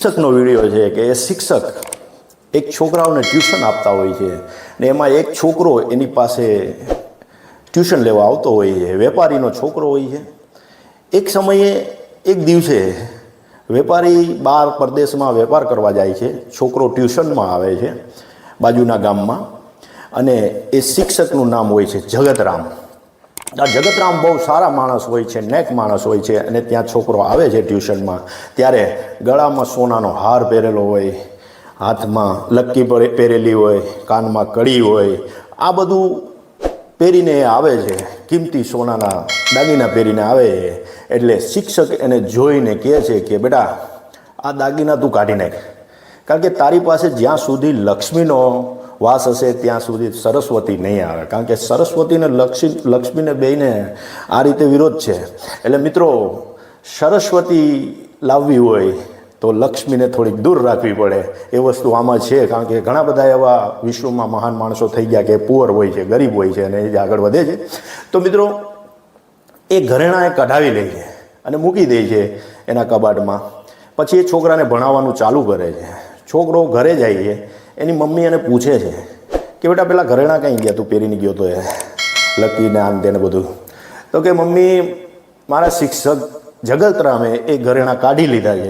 શિક્ષકનો video છે કે એ શિક્ષક એક છોકરાઓને ટ્યુશન આપતા હોય છે ને એમાં એક છોકરો એની પાસે ટ્યુશન લેવા આવતો હોય છે, વેપારીનો છોકરો હોય છે। એક સમયે એક દિવસે વેપારી બહાર પરદેશમાં વેપાર કરવા જાય છે, છોકરો ટ્યુશનમાં આવે છે બાજુના ગામમાં, અને એ શિક્ષકનું નામ હોય છે જગતરામ। આ જગતરામ બહુ સારા માણસ હોય છે, નેક માણસ હોય છે, અને ત્યાં છોકરો આવે છે ટ્યુશનમાં ત્યારે ગળામાં સોનાનો હાર પહેરેલો હોય, હાથમાં લક્કી પહેરેલી હોય, કાનમાં કડી હોય, આ બધું પહેરીને આવે છે, કિંમતી સોનાના દાગીના પહેરીને આવે છે। એટલે શિક્ષક એને જોઈને કહે છે કે બેટા આ દાગીના તું કાઢી નાખ, કારણ કે તારી પાસે જ્યાં સુધી લક્ષ્મીનો વાસ હશે ત્યાં સુધી સરસ્વતી નહીં આવે, કારણ કે સરસ્વતીને લક્ષ્મીને બેયને આ રીતે વિરોધ છે। એટલે મિત્રો, સરસ્વતી લાવવી હોય તો લક્ષ્મીને થોડીક દૂર રાખવી પડે, એ વસ્તુ આમાં છે। કારણ કે ઘણા બધા એવા વિશ્વમાં મહાન માણસો થઈ ગયા કે પુઅર હોય છે, ગરીબ હોય છે, અને એ જ આગળ વધે છે। તો મિત્રો, એ ઘરેણાં એ કઢાવી લે છે અને મૂકી દે છે એના કબાટમાં। પછી એ છોકરાને ભણાવવાનું ચાલુ કરે છે। છોકરો ઘરે જાય છે, એની મમ્મી એને પૂછે છે કે બેટા પેલા ઘરેણાં કંઈ ગયા, તું પહેરીને ગયો તો એ લકીને આમ તેને બધું? તો કે મમ્મી, મારા શિક્ષક જગતરામે એ ઘરેણાં કાઢી લીધા છે।